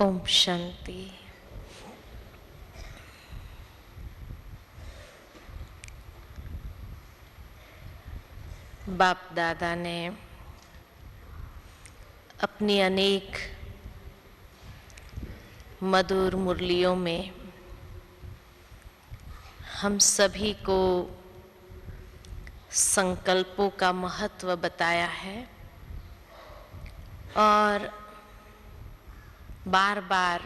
ओम शांति। बाप दादा ने अपनी अनेक मधुर मुरलियों में हम सभी को संकल्पों का महत्व बताया है और बार बार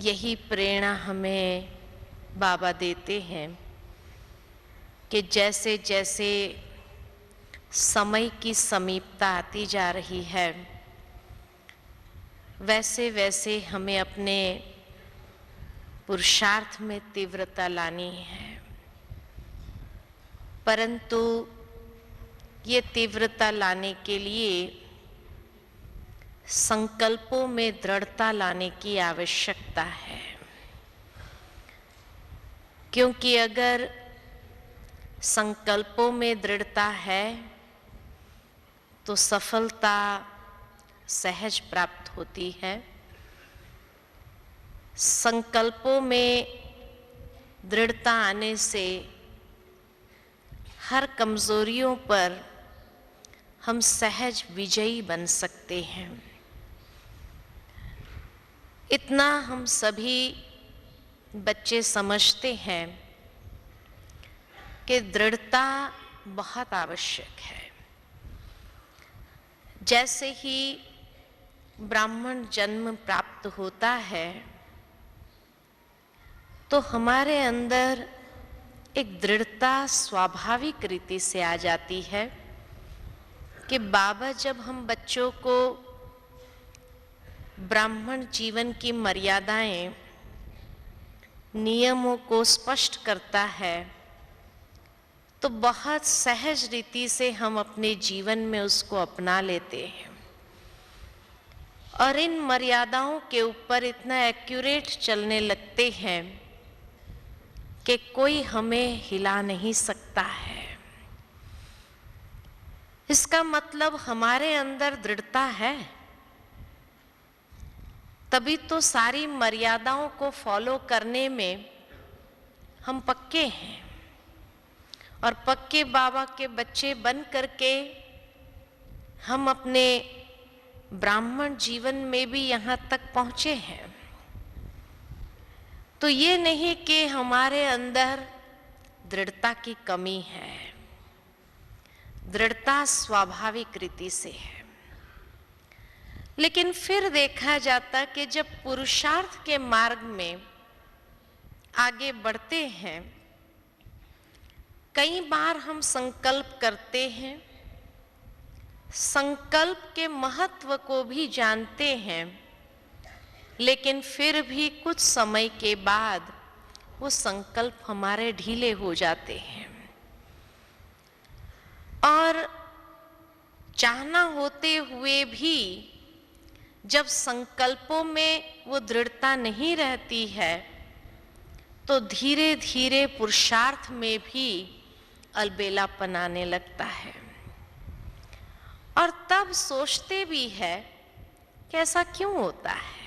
यही प्रेरणा हमें बाबा देते हैं कि जैसे जैसे समय की समीपता आती जा रही है वैसे वैसे हमें अपने पुरुषार्थ में तीव्रता लानी है, परंतु ये तीव्रता लाने के लिए संकल्पों में दृढ़ता लाने की आवश्यकता है। क्योंकि अगर संकल्पों में दृढ़ता है तो सफलता सहज प्राप्त होती है। संकल्पों में दृढ़ता आने से हर कमजोरियों पर हम सहज विजयी बन सकते हैं। इतना हम सभी बच्चे समझते हैं कि दृढ़ता बहुत आवश्यक है। जैसे ही ब्राह्मण जन्म प्राप्त होता है तो हमारे अंदर एक दृढ़ता स्वाभाविक रीति से आ जाती है कि बाबा जब हम बच्चों को ब्राह्मण जीवन की मर्यादाएं, नियमों को स्पष्ट करता है तो बहुत सहज रीति से हम अपने जीवन में उसको अपना लेते हैं और इन मर्यादाओं के ऊपर इतना एक्यूरेट चलने लगते हैं कि कोई हमें हिला नहीं सकता है। इसका मतलब हमारे अंदर दृढ़ता है, तभी तो सारी मर्यादाओं को फॉलो करने में हम पक्के हैं और पक्के बाबा के बच्चे बन करके हम अपने ब्राह्मण जीवन में भी यहाँ तक पहुँचे हैं। तो ये नहीं कि हमारे अंदर दृढ़ता की कमी है, दृढ़ता स्वाभाविक रीति से है। लेकिन फिर देखा जाता कि जब पुरुषार्थ के मार्ग में आगे बढ़ते हैं, कई बार हम संकल्प करते हैं, संकल्प के महत्व को भी जानते हैं, लेकिन फिर भी कुछ समय के बाद वो संकल्प हमारे ढीले हो जाते हैं और चाहना होते हुए भी जब संकल्पों में वो दृढ़ता नहीं रहती है तो धीरे धीरे पुरुषार्थ में भी अलबेलापन आने लगता है और तब सोचते भी है कि ऐसा क्यों होता है।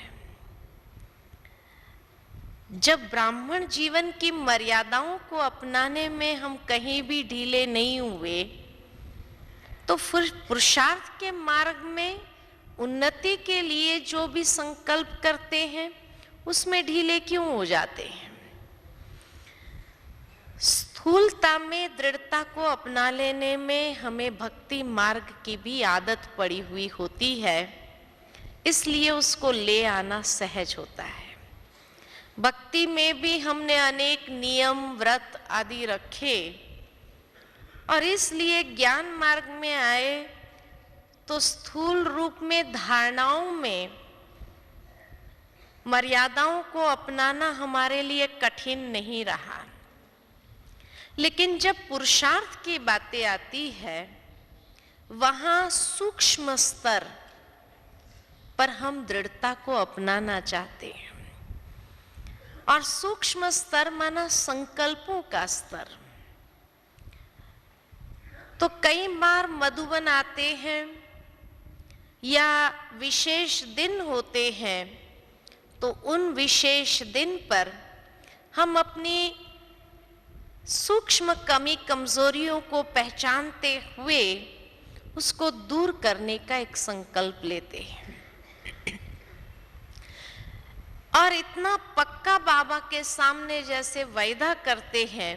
जब ब्राह्मण जीवन की मर्यादाओं को अपनाने में हम कहीं भी ढीले नहीं हुए तो फिर पुरुषार्थ के मार्ग में उन्नति के लिए जो भी संकल्प करते हैं उसमें ढीले क्यों हो जाते हैं। स्थूलता में दृढ़ता को अपना लेने में हमें भक्ति मार्ग की भी आदत पड़ी हुई होती है, इसलिए उसको ले आना सहज होता है। भक्ति में भी हमने अनेक नियम व्रत आदि रखे और इसलिए ज्ञान मार्ग में आए तो स्थूल रूप में धारणाओं में मर्यादाओं को अपनाना हमारे लिए कठिन नहीं रहा। लेकिन जब पुरुषार्थ की बातें आती है वहां सूक्ष्म स्तर पर हम दृढ़ता को अपनाना चाहते हैं और सूक्ष्म स्तर माना संकल्पों का स्तर। तो कई बार मधुबन आते हैं या विशेष दिन होते हैं, तो उन विशेष दिन पर हम अपनी सूक्ष्म कमी कमजोरियों को पहचानते हुए उसको दूर करने का एक संकल्प लेते हैं और इतना पक्का बाबा के सामने जैसे वायदा करते हैं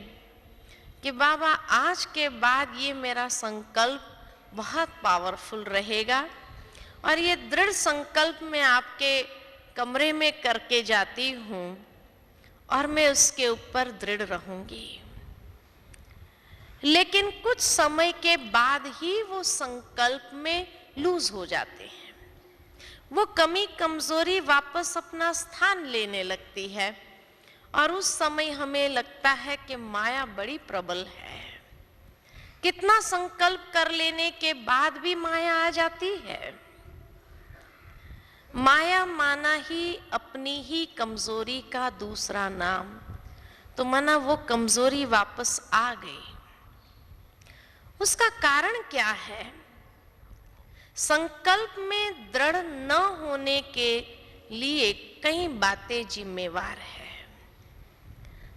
कि बाबा आज के बाद ये मेरा संकल्प बहुत पावरफुल रहेगा और ये दृढ़ संकल्प मैं आपके कमरे में करके जाती हूँ और मैं उसके ऊपर दृढ़ रहूंगी। लेकिन कुछ समय के बाद ही वो संकल्प में लूज हो जाते हैं, वो कमी कमजोरी वापस अपना स्थान लेने लगती है और उस समय हमें लगता है कि माया बड़ी प्रबल है। कितना संकल्प कर लेने के बाद भी माया आ जाती है। माया माना ही अपनी ही कमजोरी का दूसरा नाम, तो माना वो कमजोरी वापस आ गई। उसका कारण क्या है? संकल्प में दृढ़ न होने के लिए कई बातें जिम्मेवार है।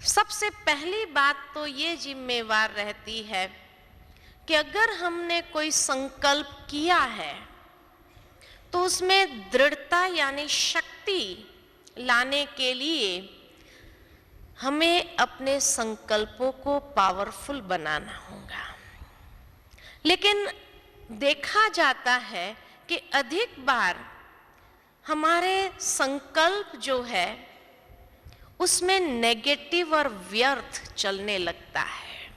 सबसे पहली बात तो ये जिम्मेवार रहती है कि अगर हमने कोई संकल्प किया है तो उसमें दृढ़ता यानी शक्ति लाने के लिए हमें अपने संकल्पों को पावरफुल बनाना होगा। लेकिन देखा जाता है कि अधिक बार हमारे संकल्प जो है उसमें नेगेटिव और व्यर्थ चलने लगता है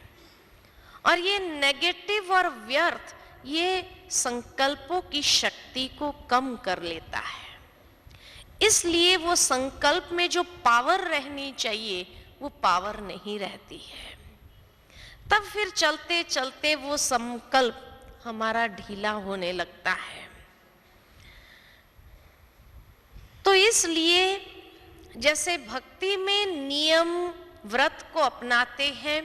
और ये नेगेटिव और व्यर्थ ये संकल्पों की शक्ति को कम कर लेता है। इसलिए वो संकल्प में जो पावर रहनी चाहिए वो पावर नहीं रहती है। तब फिर चलते चलते वो संकल्प हमारा ढीला होने लगता है। तो इसलिए जैसे भक्ति में नियम व्रत को अपनाते हैं,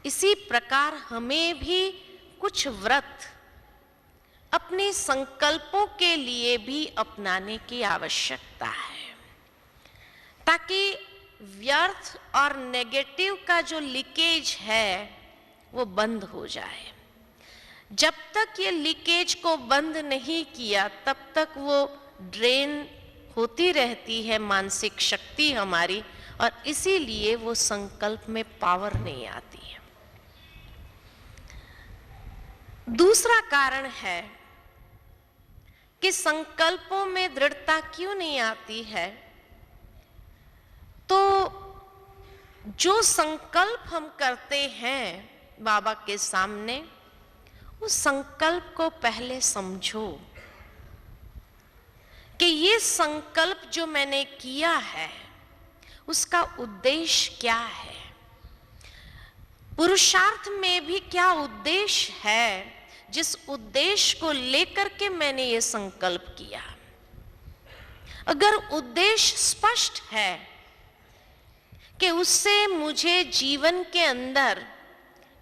इसी प्रकार हमें भी कुछ व्रत अपने संकल्पों के लिए भी अपनाने की आवश्यकता है, ताकि व्यर्थ और नेगेटिव का जो लीकेज है वो बंद हो जाए। जब तक ये लीकेज को बंद नहीं किया तब तक वो ड्रेन होती रहती है मानसिक शक्ति हमारी, और इसीलिए वो संकल्प में पावर नहीं आती है। दूसरा कारण है कि संकल्पों में दृढ़ता क्यों नहीं आती है, तो जो संकल्प हम करते हैं बाबा के सामने, उस संकल्प को पहले समझो कि ये संकल्प जो मैंने किया है उसका उद्देश्य क्या है, पुरुषार्थ में भी क्या उद्देश्य है जिस उद्देश्य को लेकर के मैंने ये संकल्प किया। अगर उद्देश्य स्पष्ट है कि उससे मुझे जीवन के अंदर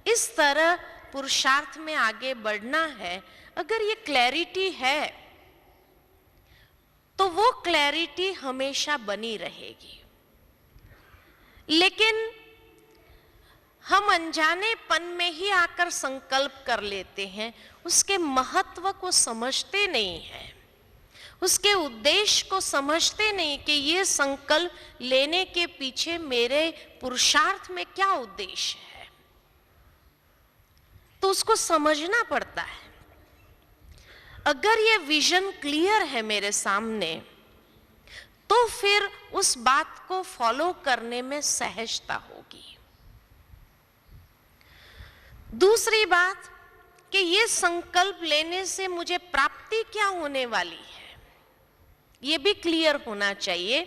इस तरह पुरुषार्थ में आगे बढ़ना है, अगर ये क्लैरिटी है तो वो क्लैरिटी हमेशा बनी रहेगी। लेकिन हम अनजानेपन में ही आकर संकल्प कर लेते हैं, उसके महत्व को समझते नहीं हैं, उसके उद्देश्य को समझते नहीं कि ये संकल्प लेने के पीछे मेरे पुरुषार्थ में क्या उद्देश्य है। तो उसको समझना पड़ता है। अगर ये विजन क्लियर है मेरे सामने तो फिर उस बात को फॉलो करने में सहजता होगी। दूसरी बात कि ये संकल्प लेने से मुझे प्राप्ति क्या होने वाली है, ये भी क्लियर होना चाहिए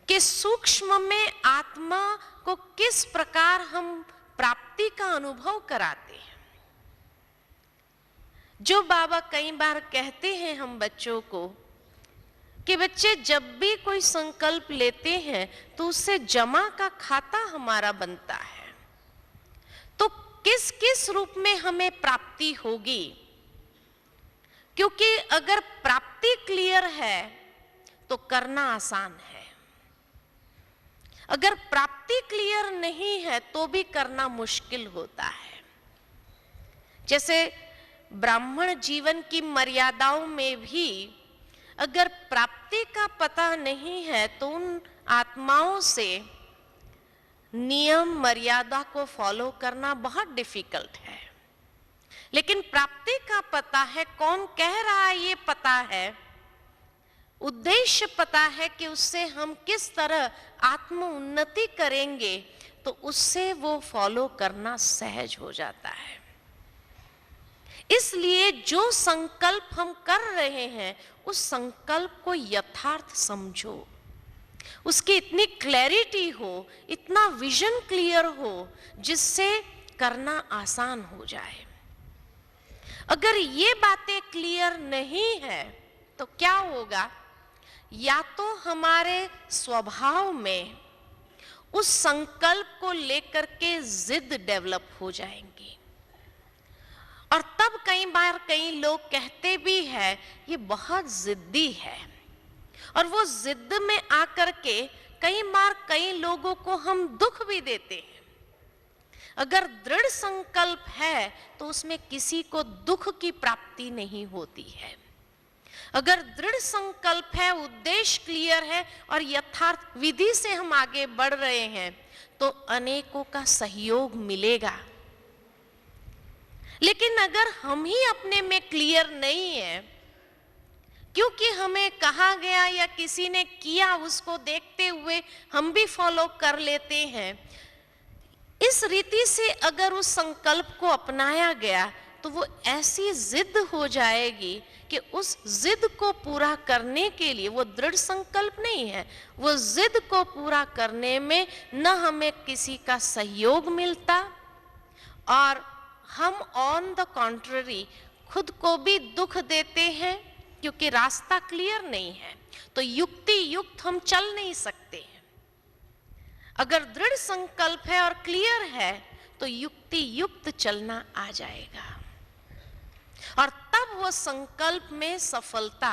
कि सूक्ष्म में आत्मा को किस प्रकार हम प्राप्ति का अनुभव कराते हैं। जो बाबा कई बार कहते हैं हम बच्चों को कि बच्चे जब भी कोई संकल्प लेते हैं तो उससे जमा का खाता हमारा बनता है, तो किस किस रूप में हमें प्राप्ति होगी। क्योंकि अगर प्राप्ति क्लियर है तो करना आसान है, अगर प्राप्ति क्लियर नहीं है तो भी करना मुश्किल होता है। जैसे ब्राह्मण जीवन की मर्यादाओं में भी अगर प्राप्ति का पता नहीं है तो उन आत्माओं से नियम मर्यादा को फॉलो करना बहुत डिफिकल्ट है। लेकिन प्राप्ति का पता है, कौन कह रहा है ये पता है, उद्देश्य पता है कि उससे हम किस तरह आत्म उन्नति करेंगे, तो उससे वो फॉलो करना सहज हो जाता है। इसलिए जो संकल्प हम कर रहे हैं उस संकल्प को यथार्थ समझो, उसकी इतनी क्लैरिटी हो, इतना विजन क्लियर हो जिससे करना आसान हो जाए। अगर ये बातें क्लियर नहीं है तो क्या होगा, या तो हमारे स्वभाव में उस संकल्प को लेकर के जिद डेवलप हो जाएंगी, और तब कई बार कई लोग कहते भी हैं ये बहुत जिद्दी है, और वो जिद में आकर के कई बार कई लोगों को हम दुख भी देते हैं। अगर दृढ़ संकल्प है तो उसमें किसी को दुख की प्राप्ति नहीं होती है। अगर दृढ़ संकल्प है, उद्देश्य क्लियर है और यथार्थ विधि से हम आगे बढ़ रहे हैं तो अनेकों का सहयोग मिलेगा। लेकिन अगर हम ही अपने में क्लियर नहीं है, क्योंकि हमें कहा गया या किसी ने किया उसको देखते हुए हम भी फॉलो कर लेते हैं, इस रीति से अगर उस संकल्प को अपनाया गया तो वो ऐसी जिद हो जाएगी कि उस जिद को पूरा करने के लिए, वो दृढ़ संकल्प नहीं है, वो जिद को पूरा करने में न हमें किसी का सहयोग मिलता और हम ऑन द कॉन्ट्ररी खुद को भी दुख देते हैं, क्योंकि रास्ता क्लियर नहीं है तो युक्ति युक्त हम चल नहीं सकते हैं। अगर दृढ़ संकल्प है और क्लियर है तो युक्ति युक्त चलना आ जाएगा, और तब वो संकल्प में सफलता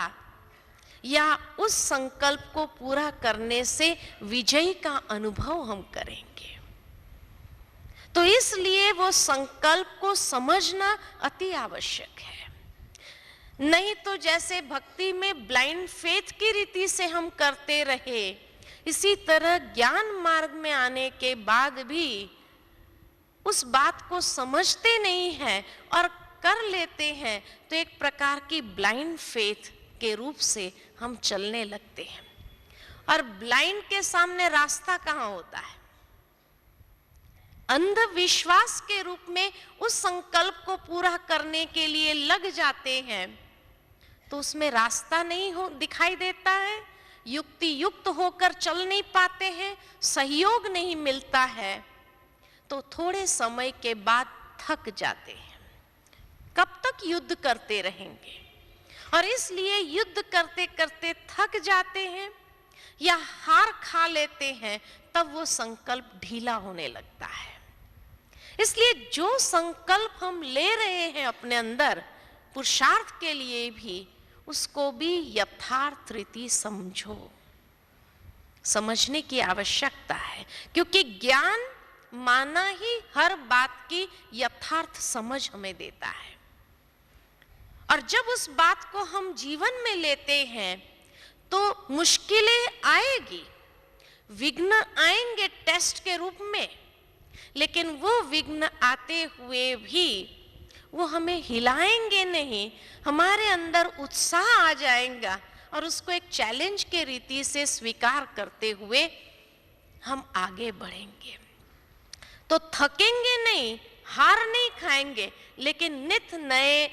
या उस संकल्प को पूरा करने से विजय का अनुभव हम करेंगे। तो इसलिए वो संकल्प को समझना अति आवश्यक है। नहीं तो जैसे भक्ति में ब्लाइंड फेथ की रीति से हम करते रहे, इसी तरह ज्ञान मार्ग में आने के बाद भी उस बात को समझते नहीं हैं और कर लेते हैं तो एक प्रकार की ब्लाइंड फेथ के रूप से हम चलने लगते हैं। और ब्लाइंड के सामने रास्ता कहाँ होता है? अंधविश्वास के रूप में उस संकल्प को पूरा करने के लिए लग जाते हैं तो उसमें रास्ता नहीं दिखाई देता है, युक्ति युक्त होकर चल नहीं पाते हैं, सहयोग नहीं मिलता है, तो थोड़े समय के बाद थक जाते हैं। कब तक युद्ध करते रहेंगे? और इसलिए युद्ध करते करते थक जाते हैं या हार खा लेते हैं, तब वो संकल्प ढीला होने लगता है। इसलिए जो संकल्प हम ले रहे हैं अपने अंदर पुरुषार्थ के लिए भी, उसको भी यथार्थ रीति समझो, समझने की आवश्यकता है, क्योंकि ज्ञान माना ही हर बात की यथार्थ समझ हमें देता है। और जब उस बात को हम जीवन में लेते हैं तो मुश्किलें आएगी, विघ्न आएंगे टेस्ट के रूप में, लेकिन वो विघ्न आते हुए भी वो हमें हिलाएंगे नहीं, हमारे अंदर उत्साह आ जाएगा और उसको एक चैलेंज के रीति से स्वीकार करते हुए हम आगे बढ़ेंगे। तो थकेंगे नहीं, हार नहीं खाएंगे, लेकिन नित नए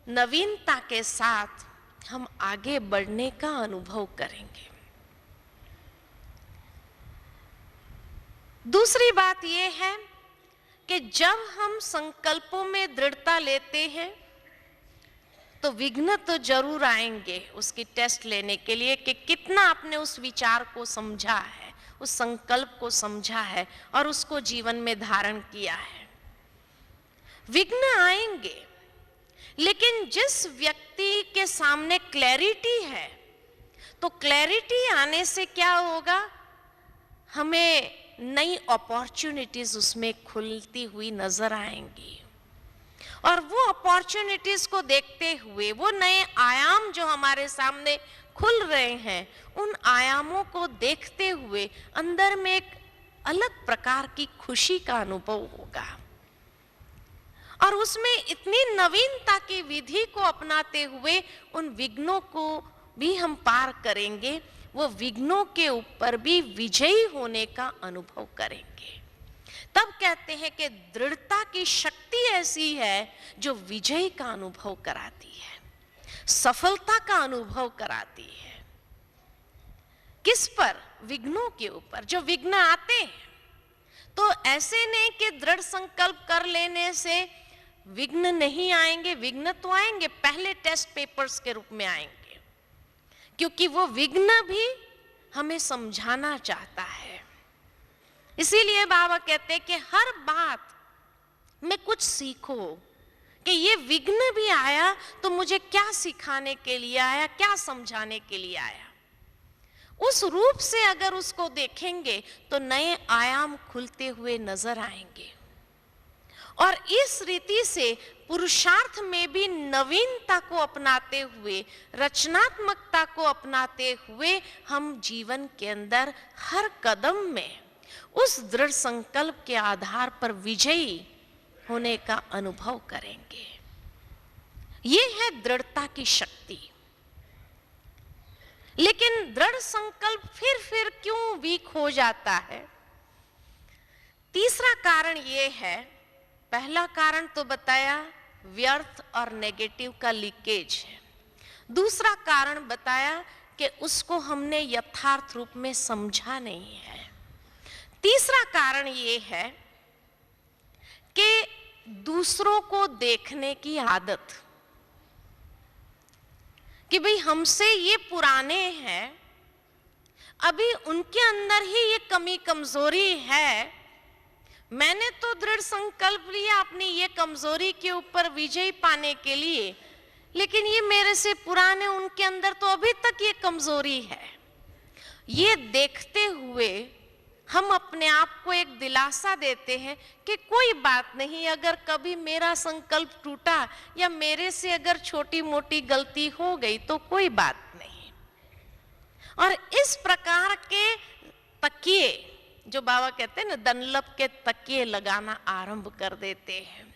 नवीनता के साथ हम आगे बढ़ने का अनुभव करेंगे। दूसरी बात यह है कि जब हम संकल्पों में दृढ़ता लेते हैं तो विघ्न तो जरूर आएंगे उसकी टेस्ट लेने के लिए कि कितना आपने उस विचार को समझा है, उस संकल्प को समझा है और उसको जीवन में धारण किया है। विघ्न आएंगे, लेकिन जिस व्यक्ति के सामने क्लैरिटी है, तो क्लैरिटी आने से क्या होगा, हमें नई अपॉर्चुनिटीज उसमें खुलती हुई नजर आएंगी। और वो अपॉर्चुनिटीज को देखते हुए, वो नए आयाम जो हमारे सामने खुल रहे हैं, उन आयामों को देखते हुए अंदर में एक अलग प्रकार की खुशी का अनुभव होगा। और उसमें इतनी नवीनता की विधि को अपनाते हुए उन विघ्नों को भी हम पार करेंगे, वो विघ्नों के ऊपर भी विजयी होने का अनुभव करेंगे। तब कहते हैं कि दृढ़ता की शक्ति ऐसी है जो विजय का अनुभव कराती है, सफलता का अनुभव कराती है। किस पर? विघ्नों के ऊपर। जो विघ्न आते हैं, तो ऐसे नहीं कि दृढ़ संकल्प कर लेने से विघ्न नहीं आएंगे। विघ्न तो आएंगे, पहले टेस्ट पेपर्स के रूप में आएंगे, क्योंकि वो विघ्न भी हमें समझाना चाहता है। इसीलिए बाबा कहते हैं कि हर बात में कुछ सीखो, कि ये विघ्न भी आया तो मुझे क्या सिखाने के लिए आया, क्या समझाने के लिए आया। उस रूप से अगर उसको देखेंगे तो नए आयाम खुलते हुए नजर आएंगे। और इस रीति से पुरुषार्थ में भी नवीनता को अपनाते हुए, रचनात्मकता को अपनाते हुए हम जीवन के अंदर हर कदम में उस दृढ़ संकल्प के आधार पर विजयी होने का अनुभव करेंगे। ये है दृढ़ता की शक्ति। लेकिन दृढ़ संकल्प फिर क्यों वीक हो जाता है? तीसरा कारण ये है, पहला कारण तो बताया व्यर्थ और नेगेटिव का लीकेज है। दूसरा कारण बताया कि उसको हमने यथार्थ रूप में समझा नहीं है। तीसरा कारण ये है कि दूसरों को देखने की आदत, कि भाई हमसे ये पुराने हैं, अभी उनके अंदर ही ये कमी कमजोरी है, मैंने तो दृढ़ संकल्प लिया अपनी ये कमजोरी के ऊपर विजय पाने के लिए, लेकिन ये मेरे से पुराने, उनके अंदर तो अभी तक ये कमजोरी है। ये देखते हुए हम अपने आप को एक दिलासा देते हैं कि कोई बात नहीं, अगर कभी मेरा संकल्प टूटा या मेरे से अगर छोटी मोटी गलती हो गई तो कोई बात नहीं। और इस प्रकार के तकिए, जो बाबा कहते हैं ना, डनलप के तकिए लगाना आरंभ कर देते हैं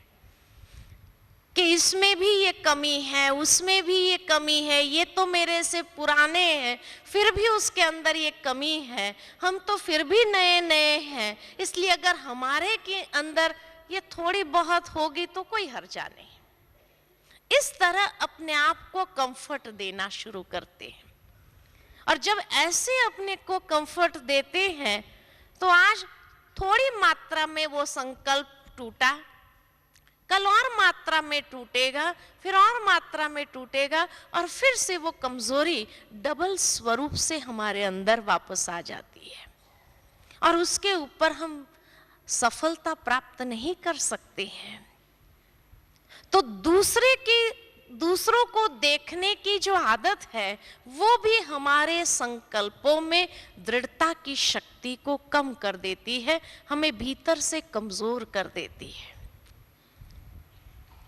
कि इसमें भी ये कमी है, उसमें भी ये कमी है, ये तो मेरे से पुराने हैं, फिर भी उसके अंदर ये कमी है, हम तो फिर भी नए नए हैं, इसलिए अगर हमारे के अंदर ये थोड़ी बहुत होगी तो कोई हर्जा नहीं। इस तरह अपने आप को कंफर्ट देना शुरू करते हैं। और जब ऐसे अपने को कंफर्ट देते हैं, तो आज थोड़ी मात्रा में वो संकल्प टूटा, कल और मात्रा में टूटेगा, फिर और मात्रा में टूटेगा, और फिर से वो कमजोरी डबल स्वरूप से हमारे अंदर वापस आ जाती है। और उसके ऊपर हम सफलता प्राप्त नहीं कर सकते हैं। तो दूसरों को देखने की जो आदत है, वो भी हमारे संकल्पों में दृढ़ता की शक्ति को कम कर देती है, हमें भीतर से कमजोर कर देती है।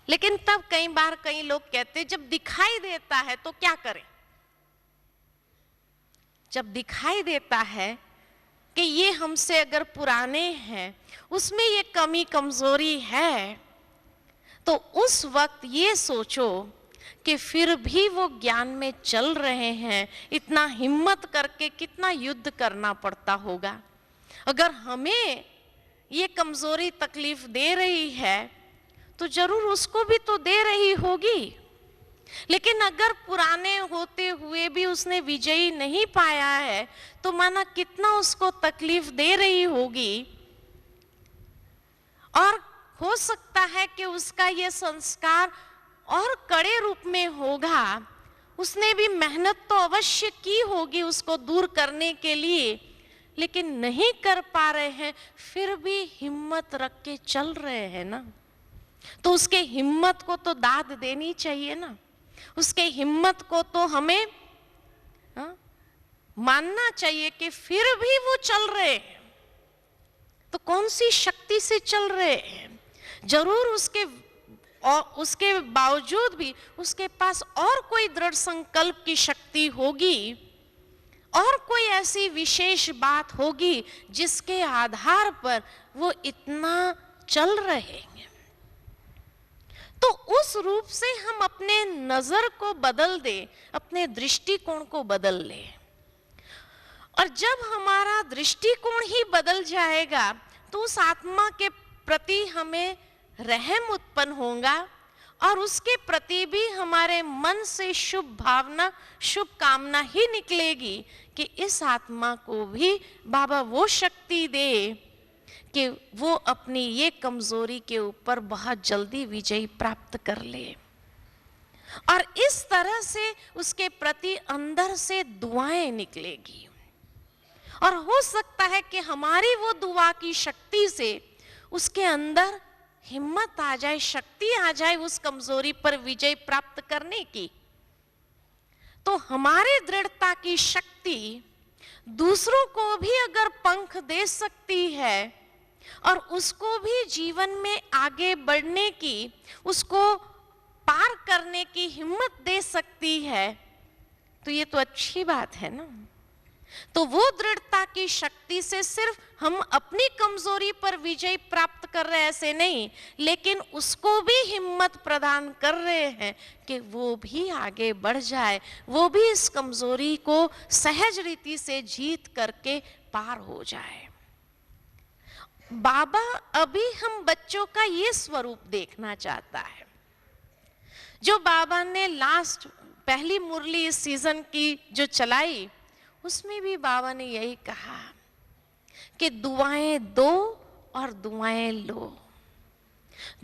लेकिन तब कई बार कई लोग कहते हैं, जब दिखाई देता है तो क्या करें? जब दिखाई देता है कि ये हमसे अगर पुराने हैं, उसमें ये कमी कमजोरी है, तो उस वक्त ये सोचो कि फिर भी वो ज्ञान में चल रहे हैं, इतना हिम्मत करके कितना युद्ध करना पड़ता होगा। अगर हमें ये कमजोरी तकलीफ दे रही है तो जरूर उसको भी तो दे रही होगी। लेकिन अगर पुराने होते हुए भी उसने विजयी नहीं पाया है, तो माना कितना उसको तकलीफ दे रही होगी। और हो सकता है कि उसका ये संस्कार और कड़े रूप में होगा, उसने भी मेहनत तो अवश्य की होगी उसको दूर करने के लिए, लेकिन नहीं कर पा रहे हैं, फिर भी हिम्मत रख के चल रहे हैं ना। तो उसके हिम्मत को तो दाद देनी चाहिए ना, उसके हिम्मत को तो हमें मानना चाहिए कि फिर भी वो चल रहे हैं। तो कौन सी शक्ति से चल रहे हैं? जरूर उसके बावजूद भी उसके पास और कोई दृढ़ संकल्प की शक्ति होगी, और कोई ऐसी विशेष बात होगी जिसके आधार पर वो इतना चल रहे हैं। तो उस रूप से हम अपने नजर को बदल दें, अपने दृष्टिकोण को बदल लें। और जब हमारा दृष्टिकोण ही बदल जाएगा तो उस आत्मा के प्रति हमें रहम उत्पन्न होगा, और उसके प्रति भी हमारे मन से शुभ भावना, शुभ कामना ही निकलेगी कि इस आत्मा को भी बाबा वो शक्ति दे कि वो अपनी ये कमजोरी के ऊपर बहुत जल्दी विजय प्राप्त कर ले। और इस तरह से उसके प्रति अंदर से दुआएं निकलेगी, और हो सकता है कि हमारी वो दुआ की शक्ति से उसके अंदर हिम्मत आ जाए, शक्ति आ जाए उस कमजोरी पर विजय प्राप्त करने की। तो हमारी दृढ़ता की शक्ति दूसरों को भी अगर पंख दे सकती है और उसको भी जीवन में आगे बढ़ने की, उसको पार करने की हिम्मत दे सकती है, तो ये तो अच्छी बात है ना। तो वो दृढ़ता की शक्ति से सिर्फ हम अपनी कमजोरी पर विजय प्राप्त कर रहे हैं ऐसे नहीं, लेकिन उसको भी हिम्मत प्रदान कर रहे हैं कि वो भी आगे बढ़ जाए, वो भी इस कमजोरी को सहज रीति से जीत करके पार हो जाए। बाबा अभी हम बच्चों का ये स्वरूप देखना चाहता है। जो बाबा ने लास्ट पहली मुरली इस सीजन की जो चलाई, उसमें भी बाबा ने यही कहा कि दुआएं दो और दुआएं लो।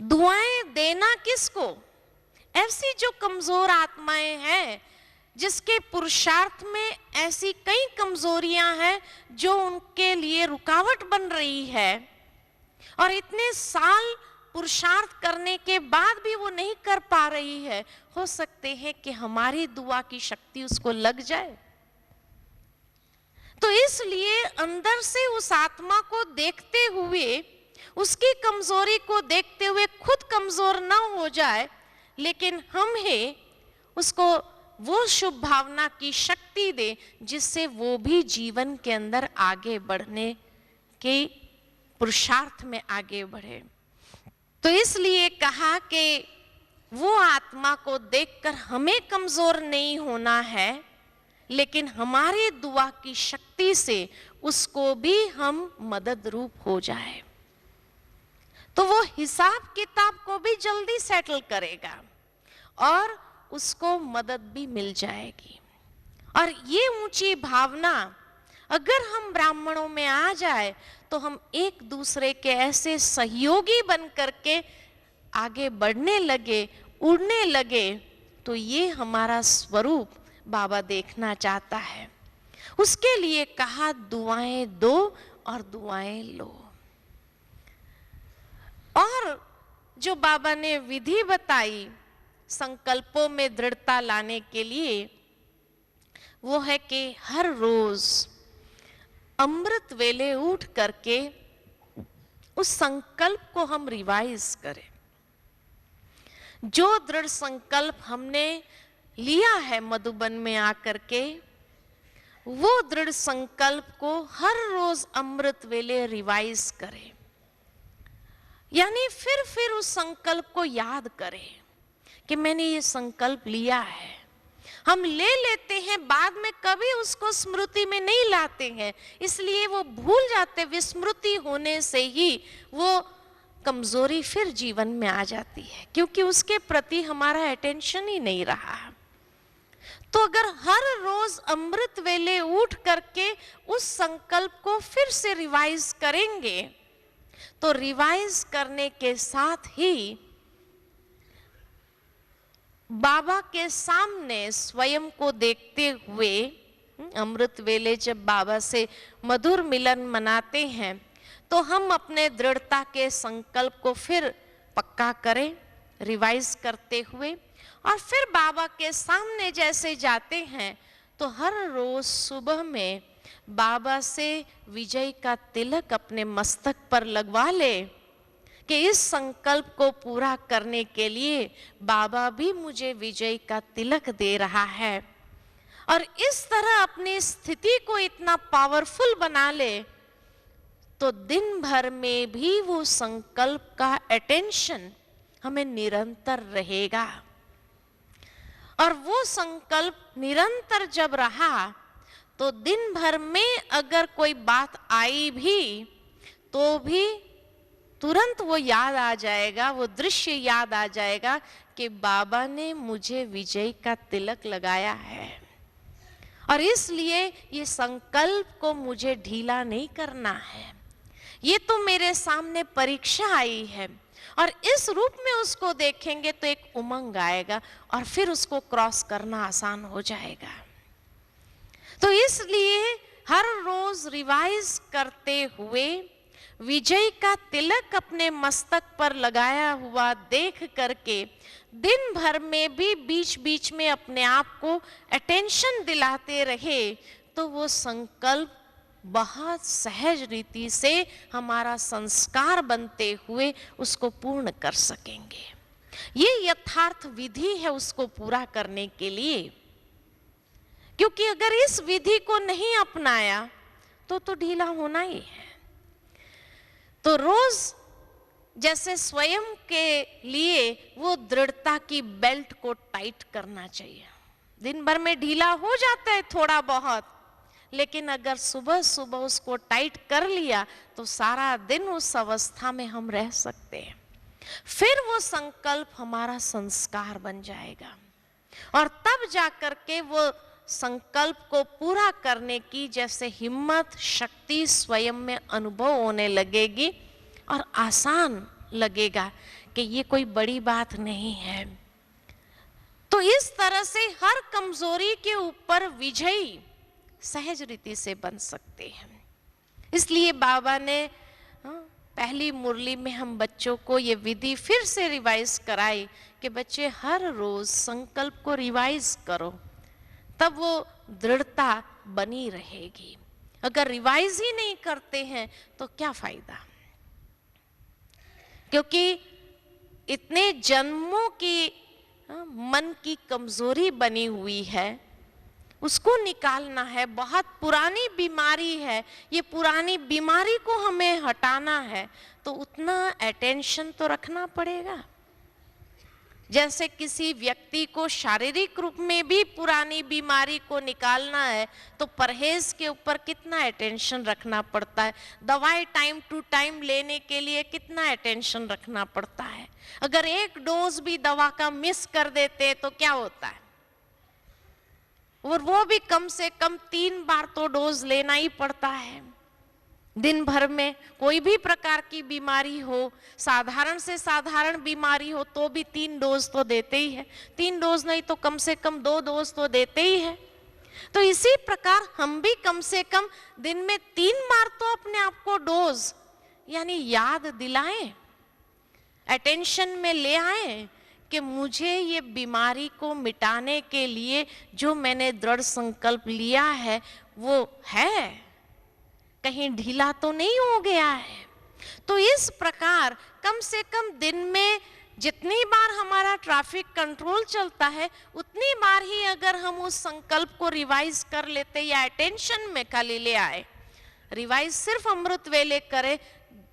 दुआएं देना किसको? ऐसी जो कमजोर आत्माएं हैं, जिसके पुरुषार्थ में ऐसी कई कमजोरियां हैं जो उनके लिए रुकावट बन रही है, और इतने साल पुरुषार्थ करने के बाद भी वो नहीं कर पा रही है। हो सकते हैं कि हमारी दुआ की शक्ति उसको लग जाए। तो इसलिए अंदर से उस आत्मा को देखते हुए, उसकी कमजोरी को देखते हुए खुद कमजोर ना हो जाए, लेकिन हमें उसको वो शुभ भावना की शक्ति दे जिससे वो भी जीवन के अंदर आगे बढ़ने के पुरुषार्थ में आगे बढ़े। तो इसलिए कहा कि वो आत्मा को देखकर हमें कमजोर नहीं होना है, लेकिन हमारी दुआ की शक्ति से उसको भी हम मदद रूप हो जाए, तो वो हिसाब किताब को भी जल्दी सेटल करेगा और उसको मदद भी मिल जाएगी। और ये ऊंची भावना अगर हम ब्राह्मणों में आ जाए तो हम एक दूसरे के ऐसे सहयोगी बन करके आगे बढ़ने लगे, उड़ने लगे, तो ये हमारा स्वरूप बाबा देखना चाहता है। उसके लिए कहा दुआएं दो और दुआएं लो। और जो बाबा ने विधि बताई संकल्पों में दृढ़ता लाने के लिए, वो है कि हर रोज अमृत वेले उठ करके उस संकल्प को हम रिवाइज करें। जो दृढ़ संकल्प हमने लिया है मधुबन में आकर के, वो दृढ़ संकल्प को हर रोज अमृत वेले रिवाइज करें, यानी फिर उस संकल्प को याद करें कि मैंने ये संकल्प लिया है। हम ले लेते हैं, बाद में कभी उसको स्मृति में नहीं लाते हैं, इसलिए वो भूल जाते। विस्मृति होने से ही वो कमजोरी फिर जीवन में आ जाती है, क्योंकि उसके प्रति हमारा अटेंशन ही नहीं रहा। तो अगर हर रोज अमृत वेले उठ करके उस संकल्प को फिर से रिवाइज करेंगे, तो रिवाइज करने के साथ ही बाबा के सामने स्वयं को देखते हुए, अमृत वेले जब बाबा से मधुर मिलन मनाते हैं, तो हम अपने दृढ़ता के संकल्प को फिर पक्का करें रिवाइज करते हुए। और फिर बाबा के सामने जैसे जाते हैं तो हर रोज सुबह में बाबा से विजय का तिलक अपने मस्तक पर लगवा ले कि इस संकल्प को पूरा करने के लिए बाबा भी मुझे विजय का तिलक दे रहा है। और इस तरह अपनी स्थिति को इतना पावरफुल बना ले तो दिन भर में भी वो संकल्प का अटेंशन हमें निरंतर रहेगा। और वो संकल्प निरंतर जब रहा तो दिन भर में अगर कोई बात आई भी तो भी तुरंत वो याद आ जाएगा, वो दृश्य याद आ जाएगा कि बाबा ने मुझे विजय का तिलक लगाया है और इसलिए ये संकल्प को मुझे ढीला नहीं करना है। ये तो मेरे सामने परीक्षा आई है और इस रूप में उसको देखेंगे तो एक उमंग आएगा और फिर उसको क्रॉस करना आसान हो जाएगा। तो इसलिए हर रोज रिवाइज करते हुए विजय का तिलक अपने मस्तक पर लगाया हुआ देख करके दिन भर में भी बीच बीच में अपने आप को अटेंशन दिलाते रहे तो वो संकल्प बहुत सहज रीति से हमारा संस्कार बनते हुए उसको पूर्ण कर सकेंगे। ये यथार्थ विधि है उसको पूरा करने के लिए, क्योंकि अगर इस विधि को नहीं अपनाया तो ढीला होना ही है। तो रोज जैसे स्वयं के लिए वो दृढ़ता की बेल्ट को टाइट करना चाहिए। दिन भर में ढीला हो जाता है थोड़ा बहुत, लेकिन अगर सुबह सुबह उसको टाइट कर लिया तो सारा दिन उस अवस्था में हम रह सकते हैं। फिर वो संकल्प हमारा संस्कार बन जाएगा और तब जाकर के वो संकल्प को पूरा करने की जैसे हिम्मत शक्ति स्वयं में अनुभव होने लगेगी और आसान लगेगा कि ये कोई बड़ी बात नहीं है। तो इस तरह से हर कमजोरी के ऊपर विजयी सहज रीति से बन सकते हैं। इसलिए बाबा ने पहली मुरली में हम बच्चों को ये विधि फिर से रिवाइज कराई कि बच्चे हर रोज संकल्प को रिवाइज करो, तब वो दृढ़ता बनी रहेगी। अगर रिवाइज ही नहीं करते हैं तो क्या फायदा, क्योंकि इतने जन्मों की मन की कमजोरी बनी हुई है, उसको निकालना है। बहुत पुरानी बीमारी है, ये पुरानी बीमारी को हमें हटाना है तो उतना अटेंशन तो रखना पड़ेगा। जैसे किसी व्यक्ति को शारीरिक रूप में भी पुरानी बीमारी को निकालना है तो परहेज के ऊपर कितना अटेंशन रखना पड़ता है, दवाई टाइम टू टाइम लेने के लिए कितना अटेंशन रखना पड़ता है। अगर एक डोज भी दवा का मिस कर देते तो क्या होता है, और वो भी कम से कम 3 बार तो डोज लेना ही पड़ता है दिन भर में। कोई भी प्रकार की बीमारी हो, साधारण से साधारण बीमारी हो तो भी 3 डोज तो देते ही है, 3 डोज नहीं तो कम से कम 2 डोज तो देते ही है। तो इसी प्रकार हम भी कम से कम दिन में 3 बार तो अपने आप को डोज यानी याद दिलाएं, अटेंशन में ले आए कि मुझे ये बीमारी को मिटाने के लिए जो मैंने दृढ़ संकल्प लिया है वो है, कहीं ढीला तो नहीं हो गया है। तो इस प्रकार कम से कम दिन में जितनी बार हमारा ट्रैफिक कंट्रोल चलता है उतनी बार ही अगर हम उस संकल्प को रिवाइज कर लेते या अटेंशन में खाली ले आए, रिवाइज सिर्फ अमृत वेले करें,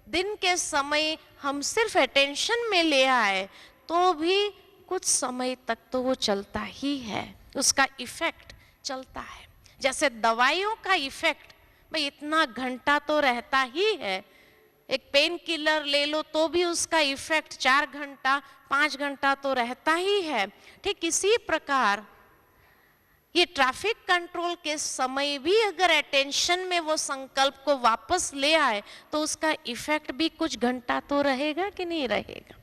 दिन के समय हम सिर्फ अटेंशन में ले आए तो भी कुछ समय तक तो वो चलता ही है, उसका इफेक्ट चलता है। जैसे दवाइयों का इफेक्ट भाई इतना घंटा तो रहता ही है, एक पेन किलर ले लो तो भी उसका इफेक्ट 4 घंटा 5 घंटा तो रहता ही है। ठीक इसी प्रकार ये ट्रैफिक कंट्रोल के समय भी अगर अटेंशन में वो संकल्प को वापस ले आए तो उसका इफेक्ट भी कुछ घंटा तो रहेगा कि नहीं रहेगा।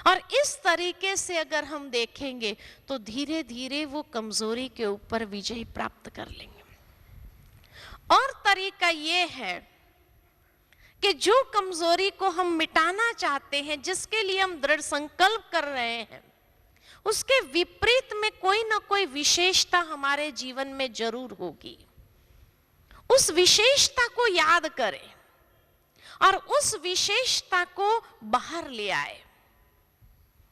और इस तरीके से अगर हम देखेंगे तो धीरे धीरे वो कमजोरी के ऊपर विजय प्राप्त कर लेंगे। और तरीका ये है कि जो कमजोरी को हम मिटाना चाहते हैं, जिसके लिए हम दृढ़ संकल्प कर रहे हैं, उसके विपरीत में कोई ना कोई विशेषता हमारे जीवन में जरूर होगी। उस विशेषता को याद करें और उस विशेषता को बाहर ले आए,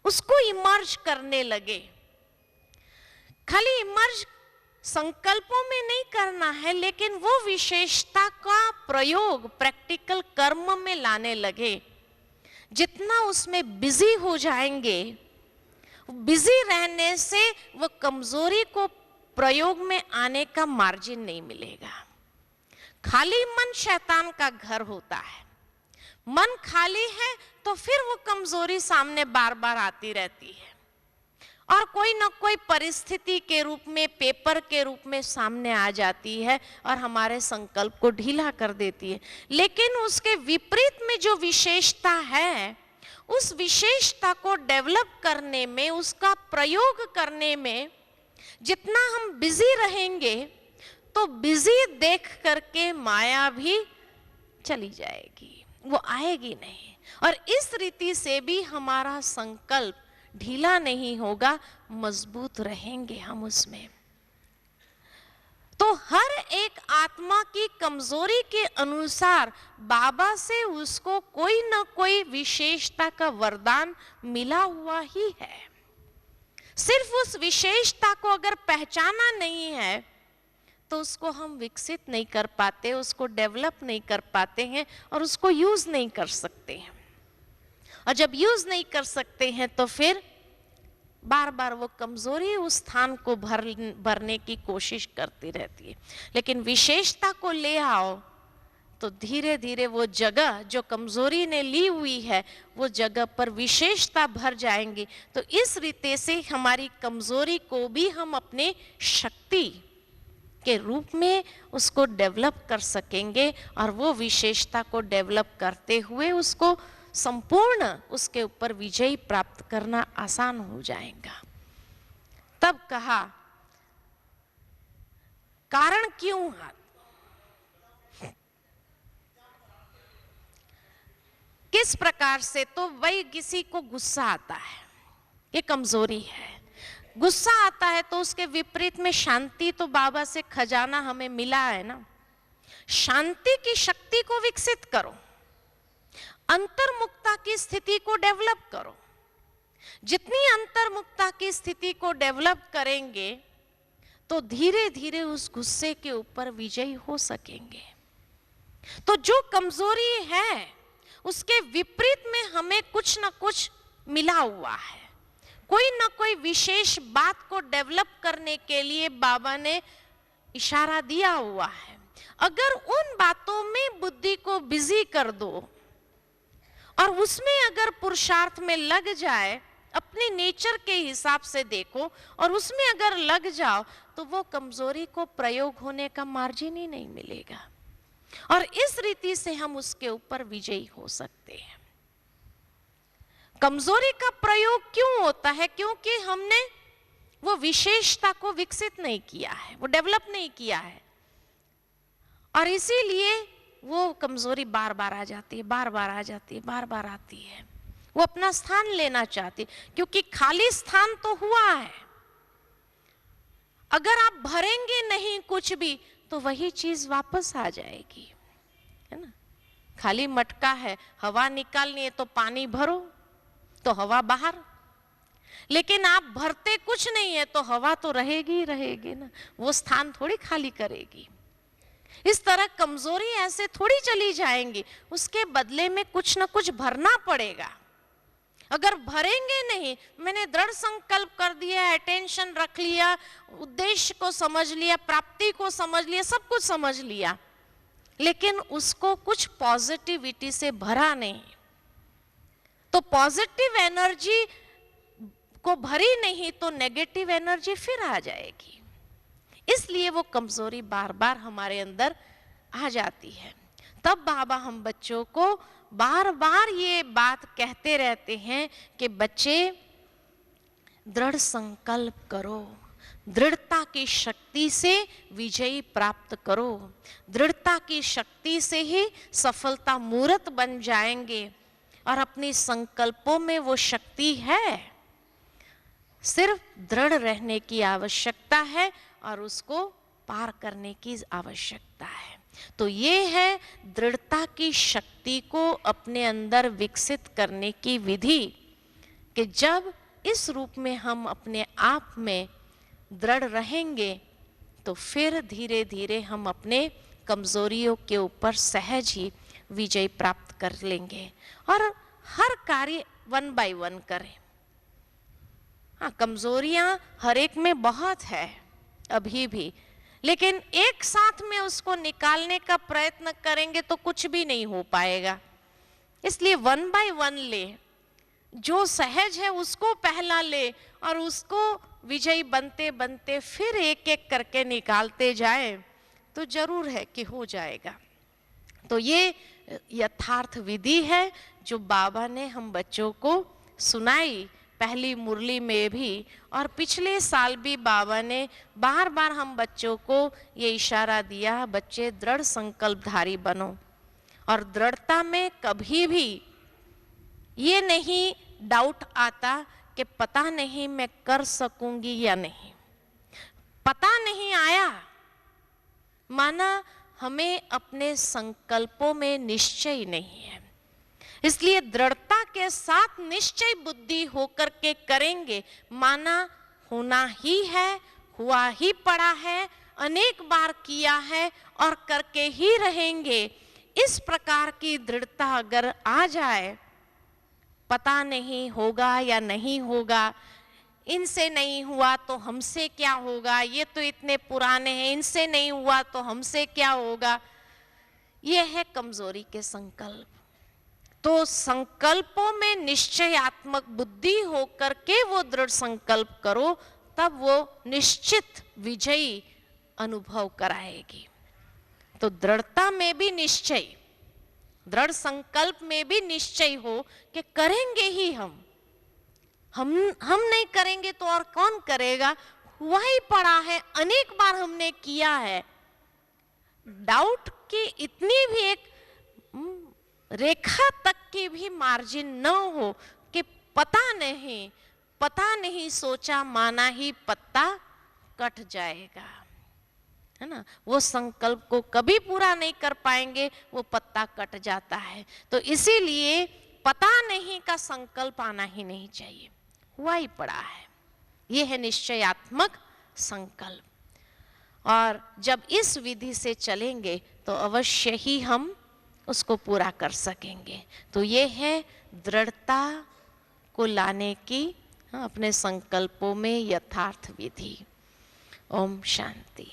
उसको इमर्ज करने लगे। खाली इमर्ज संकल्पों में नहीं करना है, लेकिन वो विशेषता का प्रयोग प्रैक्टिकल कर्म में लाने लगे। जितना उसमें बिजी हो जाएंगे, बिजी रहने से वो कमजोरी को प्रयोग में आने का मार्जिन नहीं मिलेगा। खाली मन शैतान का घर होता है। मन खाली है तो फिर वो कमजोरी सामने बार बार आती रहती है और कोई ना कोई परिस्थिति के रूप में, पेपर के रूप में सामने आ जाती है और हमारे संकल्प को ढीला कर देती है। लेकिन उसके विपरीत में जो विशेषता है, उस विशेषता को डेवलप करने में, उसका प्रयोग करने में जितना हम बिजी रहेंगे, तो बिजी देख करके माया भी चली जाएगी, वो आएगी नहीं। और इस रीति से भी हमारा संकल्प ढीला नहीं होगा, मजबूत रहेंगे हम उसमें। तो हर एक आत्मा की कमजोरी के अनुसार बाबा से उसको कोई ना कोई विशेषता का वरदान मिला हुआ ही है। सिर्फ उस विशेषता को अगर पहचाना नहीं है तो उसको हम विकसित नहीं कर पाते, उसको डेवलप नहीं कर पाते हैं और उसको यूज नहीं कर सकते हैं। और जब यूज नहीं कर सकते हैं तो फिर बार बार वो कमजोरी उस स्थान को भरने की कोशिश करती रहती है। लेकिन विशेषता को ले आओ तो धीरे धीरे वो जगह जो कमजोरी ने ली हुई है, वो जगह पर विशेषता भर जाएंगी। तो इस रीति से हमारी कमजोरी को भी हम अपने शक्ति के रूप में उसको डेवलप कर सकेंगे और वो विशेषता को डेवलप करते हुए उसको संपूर्ण उसके ऊपर विजय प्राप्त करना आसान हो जाएगा। तब कहा कारण क्यों है? किस प्रकार से? तो वही किसी को गुस्सा आता है, ये कमजोरी है। गुस्सा आता है तो उसके विपरीत में शांति, तो बाबा से खजाना हमें मिला है ना। शांति की शक्ति को विकसित करो, अंतर्मुक्ता की स्थिति को डेवलप करो। जितनी अंतर्मुक्ता की स्थिति को डेवलप करेंगे तो धीरे धीरे उस गुस्से के ऊपर विजयी हो सकेंगे। तो जो कमजोरी है उसके विपरीत में हमें कुछ ना कुछ मिला हुआ है, कोई ना कोई विशेष बात को डेवलप करने के लिए बाबा ने इशारा दिया हुआ है। अगर उन बातों में बुद्धि को बिजी कर दो और उसमें अगर पुरुषार्थ में लग जाए, अपने नेचर के हिसाब से देखो और उसमें अगर लग जाओ, तो वो कमजोरी को प्रयोग होने का मार्जिन ही नहीं मिलेगा और इस रीति से हम उसके ऊपर विजयी हो सकते हैं। कमजोरी का प्रयोग क्यों होता है? क्योंकि हमने वो विशेषता को विकसित नहीं किया है, वो डेवलप नहीं किया है और इसीलिए वो कमजोरी बार बार आ जाती है, बार बार आ जाती है, बार बार आती है। वो अपना स्थान लेना चाहती है क्योंकि खाली स्थान तो हुआ है। अगर आप भरेंगे नहीं कुछ भी तो वही चीज वापस आ जाएगी, है ना। खाली मटका है, हवा निकालनी है तो पानी भरो तो हवा बाहर, लेकिन आप भरते कुछ नहीं है तो हवा तो रहेगी ही रहेगी ना, वो स्थान थोड़ी खाली करेगी। इस तरह कमजोरी ऐसे थोड़ी चली जाएंगी, उसके बदले में कुछ ना कुछ भरना पड़ेगा। अगर भरेंगे नहीं, मैंने दृढ़ संकल्प कर दिया, अटेंशन रख लिया, उद्देश्य को समझ लिया, प्राप्ति को समझ लिया, सब कुछ समझ लिया, लेकिन उसको कुछ पॉजिटिविटी से भरा नहीं, तो पॉजिटिव एनर्जी को भरी नहीं तो नेगेटिव एनर्जी फिर आ जाएगी। इसलिए वो कमजोरी बार बार हमारे अंदर आ जाती है। तब बाबा हम बच्चों को बार बार ये बात कहते रहते हैं कि बच्चे दृढ़ संकल्प करो, दृढ़ता की शक्ति से विजयी प्राप्त करो। दृढ़ता की शक्ति से ही सफलता मूर्त बन जाएंगे और अपनी संकल्पों में वो शक्ति है। सिर्फ दृढ़ रहने की आवश्यकता है और उसको पार करने की आवश्यकता है। तो ये है दृढ़ता की शक्ति को अपने अंदर विकसित करने की विधि, कि जब इस रूप में हम अपने आप में दृढ़ रहेंगे तो फिर धीरे धीरे हम अपने कमजोरियों के ऊपर सहज ही विजय प्राप्त कर लेंगे और हर कार्य 1 बाय 1 करें। हाँ, कमजोरियां हर एक में बहुत है अभी भी, लेकिन एक साथ में उसको निकालने का प्रयत्न करेंगे तो कुछ भी नहीं हो पाएगा। इसलिए 1 बाय 1 ले, जो सहज है उसको पहला ले और उसको विजयी बनते बनते फिर एक एक करके निकालते जाए तो जरूर है कि हो जाएगा। तो ये यथार्थ विधि है जो बाबा ने हम बच्चों को सुनाई पहली मुरली में भी, और पिछले साल भी बाबा ने बार बार हम बच्चों को ये इशारा दिया, बच्चे दृढ़ संकल्पधारी बनो। और दृढ़ता में कभी भी ये नहीं डाउट आता कि पता नहीं मैं कर सकूंगी या नहीं। पता नहीं आया माना हमें अपने संकल्पों में निश्चय नहीं है। इसलिए दृढ़ता के साथ निश्चय बुद्धि होकर के करेंगे, माना होना ही है, हुआ ही पड़ा है, अनेक बार किया है और करके ही रहेंगे। इस प्रकार की दृढ़ता अगर आ जाए, पता नहीं होगा या नहीं होगा, इनसे नहीं हुआ तो हमसे क्या होगा, ये तो इतने पुराने हैं, इनसे नहीं हुआ तो हमसे क्या होगा, ये है कमजोरी के संकल्प। तो संकल्पों में निश्चयात्मक बुद्धि होकर के वो दृढ़ संकल्प करो, तब वो निश्चित विजयी अनुभव कराएगी। तो दृढ़ता में भी निश्चय, दृढ़ संकल्प में भी निश्चय हो कि करेंगे ही हम नहीं करेंगे तो और कौन करेगा, हुआ ही पड़ा है, अनेक बार हमने किया है। डाउट की इतनी भी एक रेखा तक की भी मार्जिन न हो कि पता नहीं सोचा माना ही पत्ता कट जाएगा, है ना। वो संकल्प को कभी पूरा नहीं कर पाएंगे, वो पत्ता कट जाता है। तो इसीलिए पता नहीं का संकल्प आना ही नहीं चाहिए, हुआ ही पड़ा है। ये है निश्चयात्मक संकल्प। और जब इस विधि से चलेंगे तो अवश्य ही हम उसको पूरा कर सकेंगे। तो ये है दृढ़ता को लाने की अपने संकल्पों में यथार्थ विधि। ओम शांति।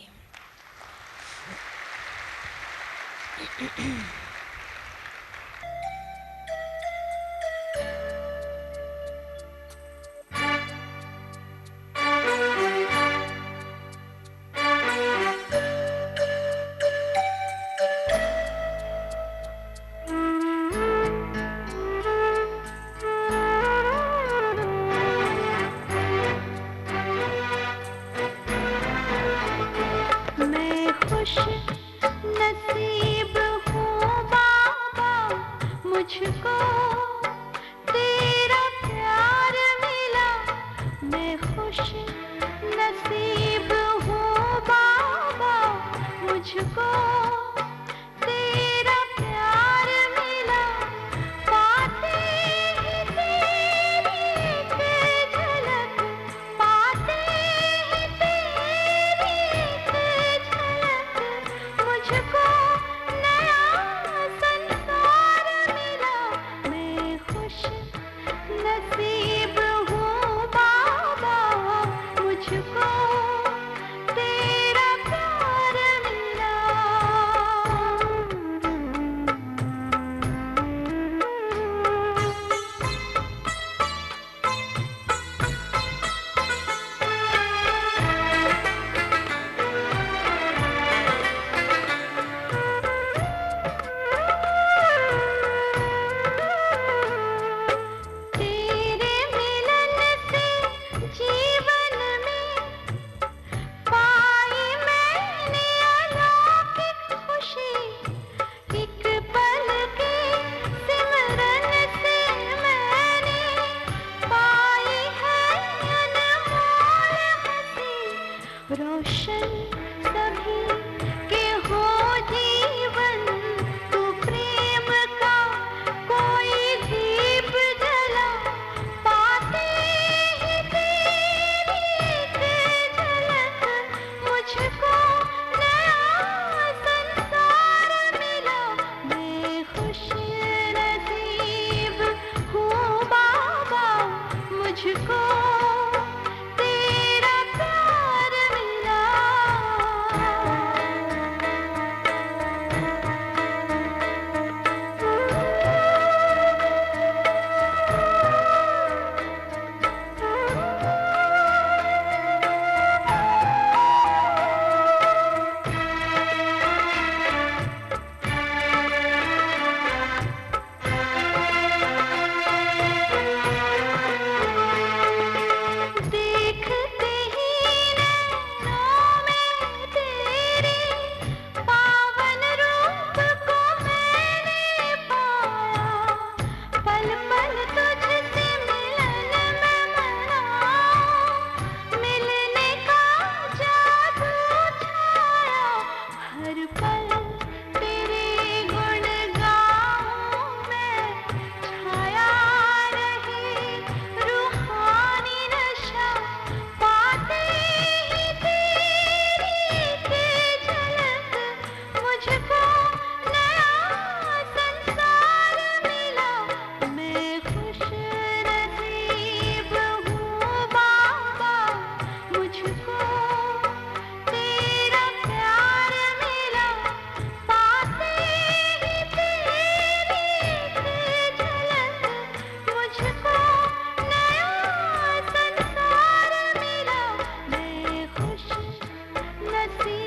नसीब हूँ बाबा, मुझको तेरा प्यार मिला। मैं खुश नसीब हूँ बाबा, मुझको तेरा प्यार मिला। पाते ही तेरी एक झलक, पाते ही तेरी एक झलक, मुझको नया संसार मिला। मैं सभी के हो जीवन तू प्रेम का कोई दीप जला पाते ही तेरी एक झलक मुझको नया संसार मिला। मैं खुश नसीब हूँ बाबा, मुझको तेरा प्यार मिला। देखते ही नैनों में तेरे पावन रूप को मैंने पाया। पल पल तुझसे मिलन में मनाऊं, मिलने का जादू छाया। हर पल तेरे गुण गाऊं मैं, छाया रहे रूहानी नशा पाते ही तेरी एक झलक मुझको नया संसार मिला। मैं खुश नसीब हूँ बाबा, मुझको तेरा प्यार मिला। पाते ही तेरी एक झलक मुझको नया संसार मिला। मैं खुश नसीब